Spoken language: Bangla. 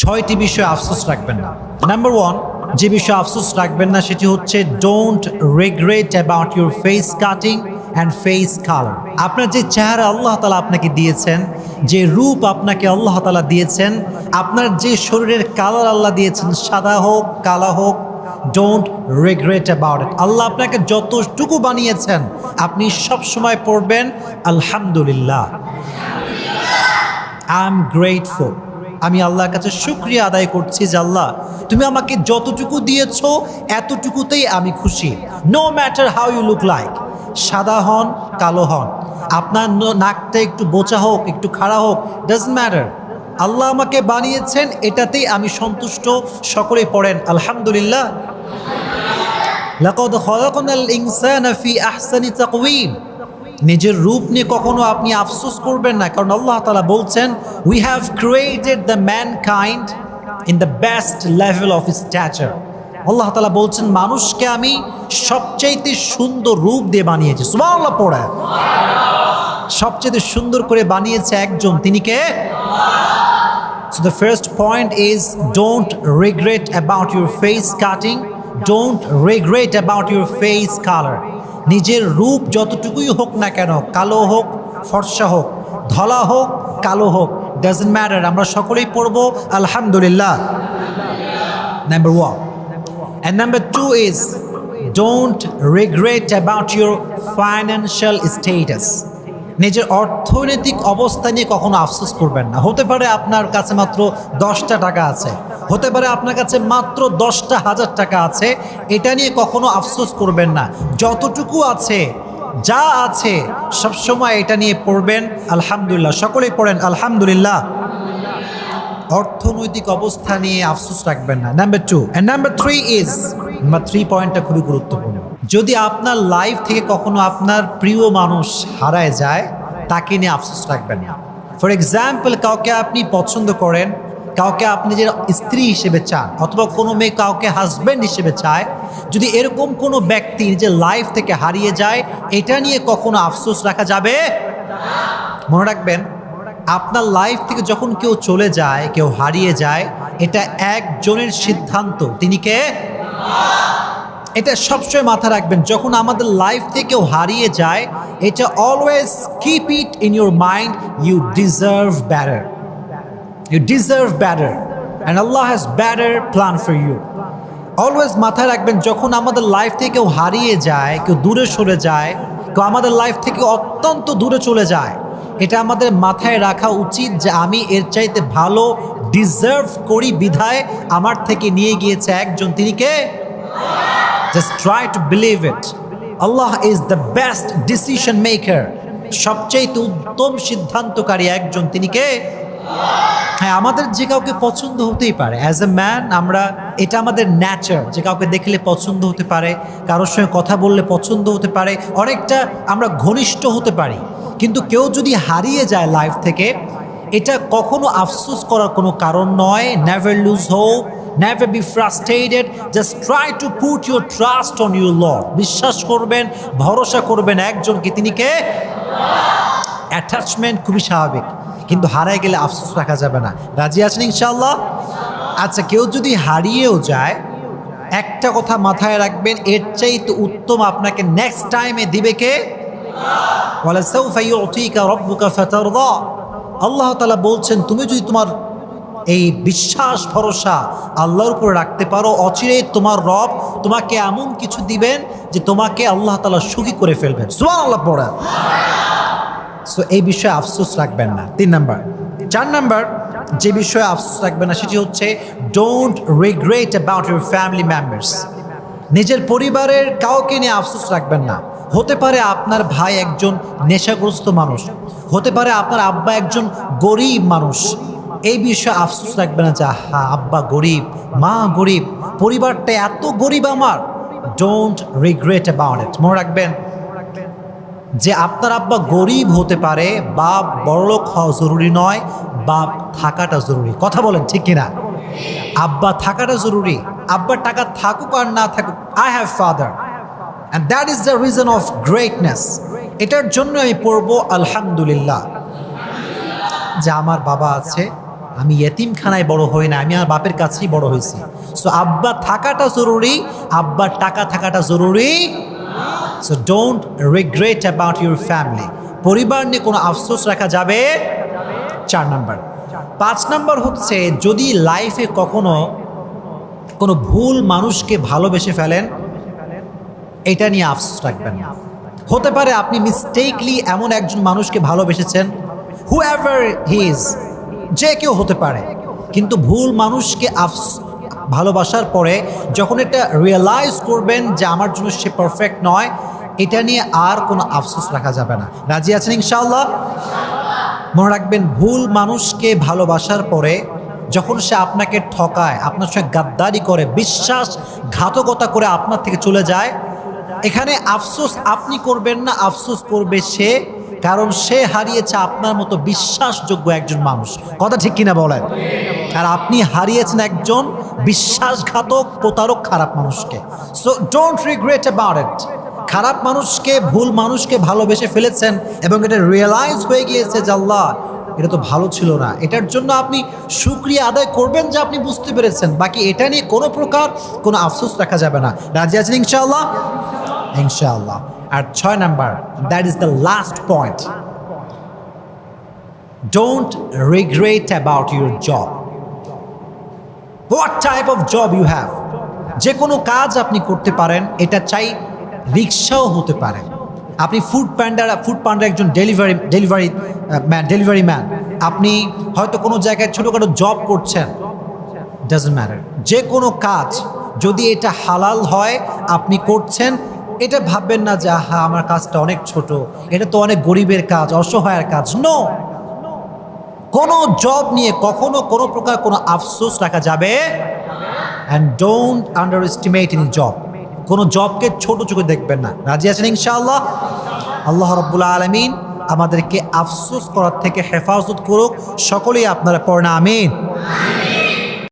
6টি বিষয়ে আফসোস রাখবেন না। নাম্বার 1, যে বিষয়ে আফসোস রাখবেন না সেটি হচ্ছে don't regret about your face cutting and face colour. আপনার যে চেহারা আল্লাহ তাআলা আপনাকে দিয়েছেন, যে রূপ আপনাকে আল্লাহ তাআলা দিয়েছেন, আপনার যে শরীরের কালার আল্লাহ দিয়েছেন, সাদা হোক কালা হোক, ডোন্ট রিগ্রেট অ্যাবাউট ইট। আল্লাহ আপনাকে যতটুকু বানিয়েছেন আপনি সবসময় পড়বেন আলহামদুলিল্লাহ, আই এম গ্রেটফুল। আমি আল্লাহর কাছে শুকরিয়া আদায় করছি যে আল্লাহ তুমি আমাকে যতটুকু দিয়েছো এতটুকুতেই আমি খুশি। No matter how you look like, সাদা হন কালো হন, আপনার নাকটা একটু বোচা হোক একটু খাড়া হোক, ডাজন্ট ম্যাটার, আল্লাহ আমাকে বানিয়েছেন এটাতেই আমি সন্তুষ্ট। সকলেই পড়েন আলহামদুলিল্লাহ। লাকাদ খালাকনাল ইনসানা ফি আহসানি তাকওয়িম। নিজের রূপ নিয়ে কখনো আপনি আফসোস করবেন না, কারণ আল্লাহ তাআলা বলছেন we have created the mankind in the best level of stature. আল্লাহ তাআলা বলছেন মানুষকে আমি সবচেয়ে সুন্দর রূপ দিয়ে বানিয়েছি। সুবহানাল্লাহ পড়ে। সবচেয়ে সুন্দর করে বানিয়েছে একজন, তিনি কে? So the first point is don't regret about your face cutting, don't regret about your face color. নিজের রূপ যতটুকুই হোক না কেন, কালো হোক ফর্সা হোক, ধলা হোক কালো হোক, ডাজন্ট ম্যাটার, আমরা সকলেই পড়ব আলহামদুলিল্লাহ। Number 1. And number 2 is don't regret about your financial status. নিজের অর্থনৈতিক অবস্থা নিয়ে কখনো আফসোস করবেন না। হতে পারে আপনার কাছে মাত্র 10টা টাকা আছে, হতে পারে আপনার কাছে মাত্র 10টা হাজার টাকা আছে, এটা নিয়ে কখনো আফসোস করবেন না। যতটুকু আছে, যা আছে সবসময় এটা নিয়ে পড়বেন আলহামদুলিল্লাহ। সকলেই পড়েন আলহামদুলিল্লাহ। অর্থনৈতিক অবস্থা নিয়ে আফসোস রাখবেন না। Number 2 and number 3 is, number 3 পয়েন্টটা খুবই গুরুত্বপূর্ণ। যদি আপনার লাইফ থেকে কখনো আপনার প্রিয় মানুষ হারায় যায়, তাকে নিয়ে আফসোস রাখবেন না। ফর এক্সাম্পল, কাউকে আপনি পছন্দ করেন, কাউকে আপনি যে স্ত্রী হিসেবে চান, অথবা কোনো মেয়ে কাউকে হাজব্যান্ড হিসেবে চায়, যদি এরকম কোনো ব্যক্তি নিজের লাইফ থেকে হারিয়ে যায়, এটা নিয়ে কখনো আফসোস রাখা যাবে না। মনে রাখবেন, আপনার লাইফ থেকে যখন কেউ চলে যায়, কেউ হারিয়ে যায়, এটা একজনের সিদ্ধান্ত, তিনি কে? এটা সবসময় মাথায় রাখবেন। যখন আমাদের লাইফ থেকে কেউ হারিয়ে যায়, এটা always keep it in your mind, you deserve better, you deserve better and Allah has better plan for you. Always মাথায় রাখবেন, যখন আমাদের লাইফ থেকে কেউ হারিয়ে যায়, কেউ দূরে সরে যায়, কেউ আমাদের লাইফ থেকে অত্যন্ত দূরে চলে যায়, এটা আমাদের মাথায় রাখা উচিত যে আমি এর চাইতে ভালো ডিজার্ভ করি, বিধায় আমার থেকে নিয়ে গিয়েছে একজন, তিনি কে? Just try to believe it. Allah is the best decision maker. সবচেয়ে উত্তম সিদ্ধান্তকারী একজন, তিনি কে? হ্যাঁ, আমাদের যে কাউকে পছন্দ হতেই পারে। অ্যাজ এ ম্যান আমরা, এটা আমাদের ন্যাচার, যে কাউকে দেখলে পছন্দ হতে পারে, কারোর সঙ্গে কথা বললে পছন্দ হতে পারে, অনেকটা আমরা ঘনিষ্ঠ হতে পারি। কিন্তু কেউ যদি হারিয়ে যায় লাইফ থেকে, এটা কখনো আফসোস করার কোনো কারণ নয়। Never lose hope, never be frustrated, just try to put your trust on your Lord. বিশ্বাস করবেন, ভরসা করবেন একজনকে, তিনি কে? অ্যাটাচমেন্ট খুবই স্বাভাবিক, কিন্তু হারায় গেলে আফসোস রাখা যাবে না। রাজি আছেন ইনশাআল্লাহ? আচ্ছা, কেউ যদি হারিয়েও যায়, একটা কথা মাথায় রাখবেন, এর চাইতে উত্তম আপনাকে নেক্সট টাইমে দিবে কে? ওয়ালা সাউফা ইউতিকা রাব্বুকা ফাতারদা। আল্লাহ তাআলা বলছেন, তুমি যদি তোমার এই বিশ্বাস ভরসা আল্লাহর উপরে রাখতে পারো, অচিরেই তোমার রব তোমাকে এমন কিছু দিবেন যে তোমাকে আল্লাহ তাআলা সুখী করে ফেলবেন। সুবহানাল্লাহ পড়া। সো এই বিষয়ে আফসোস রাখবেন না। 3 নাম্বার। 4 নাম্বার যে বিষয়ে আফসোস রাখবেন না সেটি হচ্ছে don't regret about your family members. নিজের পরিবারের কাউকে নিয়ে আফসোস রাখবেন না। হতে পারে আপনার ভাই একজন নেশাগ্রস্ত মানুষ, হতে পারে আপনার আব্বা একজন গরিব মানুষ, এই বিষয়ে আফসোস রাখবেন না যে হ্যাঁ আব্বা গরিব, মা গরিব, পরিবারটা এত গরিব আমার। Don't regret about it. মনে রাখবেন যে আপনার আব্বা গরিব হতে পারে, বাপ বড়লোক হওয়া জরুরি নয়, বাপ থাকাটা জরুরি। কথা বলেন ঠিক কিনা? আব্বা থাকাটা জরুরি। আব্বার টাকা থাকুক আর না থাকুক, I have father and that is the reason of greatness. এটার জন্য আমি পড়বো আলহামদুলিল্লাহ, যে আমার বাবা আছে, আমি ইয়েতিমখানায় বড় হই না, আমি আমার বাপের কাছেই বড় হয়েছি। সো আব্বা থাকাটা জরুরি, আব্বার টাকা থাকাটা জরুরি। So don't regret about your family. পরিবার নিয়ে কোনো আফসোস রাখা যাবে। 4 নাম্বার। 5 নাম্বার হচ্ছে, যদি লাইফে কখনো কোনো ভুল মানুষকে ভালোবেসে ফেলেন, এটা নিয়ে আফসোস রাখবেন না। হতে পারে আপনি মিস্টেকলি এমন একজন মানুষকে ভালোবেসেছেন, হুএভার হি ইজ, যে কেউ হতে পারে, কিন্তু ভুল মানুষকে ভালোবাসার পরে যখন এটা রিয়েলাইজ করবেন যে আমার জন্য সে পারফেক্ট নয়, এটা নিয়ে আর কোনো আফসোস রাখা যাবে না। রাজি আছেন ইনশাআল্লাহ? মনে রাখবেন, ভুল মানুষকে ভালোবাসার পরে যখন সে আপনাকে ঠকায়, আপনার সঙ্গে গাদ্দারি করে, বিশ্বাসঘাতকতা করে আপনার থেকে চলে যায়, এখানে আফসোস আপনি করবেন না, আফসোস করবে সে, কারণ সে হারিয়েছে আপনার মতো বিশ্বাসযোগ্য একজন মানুষ। কথা ঠিক কিনা বলেন? আর আপনি হারিয়েছেন একজন বিশ্বাসঘাতক, প্রতারক, খারাপ মানুষকে। So don't regret about it. খারাপ মানুষকে, ভুল মানুষকে ভালোবেসে ফেলেছেন এবং এটা রিয়েলাইজ হয়ে গিয়েছে যে আল্লাহ, এটা তো ভালো ছিল না, এটার জন্য আপনি শুকরিয়া আদায় করবেন যে আপনি বুঝতে পেরেছেন। বাকি এটা নিয়ে কোনো প্রকার কোনো আফসোস রাখা যাবে না। রাজি আছেন ইনশাআল্লাহ? ইনশাআল্লাহ। আর 6 number, that is the last point, don't regret about your job. What type of job you have. যে কোনো কাজ আপনি করতে পারেন, এটা চাই রিক্সাও হতে পারে। আপনি ফুড পান্ডার একজন ডেলিভারি ম্যান, আপনি হয়তো কোনো জায়গায় ছোটোখাটো জব করছেন, ডাজন্ট ম্যাটার। যে কোনো কাজ যদি এটা হালাল হয়, আপনি করছেন, এটা ভাববেন না যে হ্যাঁ আমার কাজটা অনেক ছোট, এটা তো অনেক গরিবের কাজ, অসহায়ের কাজ। নো, কোনো জব নিয়ে কখনো কোনো প্রকার কোনো আফসোস রাখা যাবে। And don't under estimate any job. কোনো জবকে ছোট চোখে দেখবেন না। রাজি আছেন ইনশাআল্লাহ? আল্লাহ রাব্বুল আলামিন আমাদেরকে আফসোস করার থেকে হেফাজত করুক। সকলেই আপনারা পড়েন আমিন।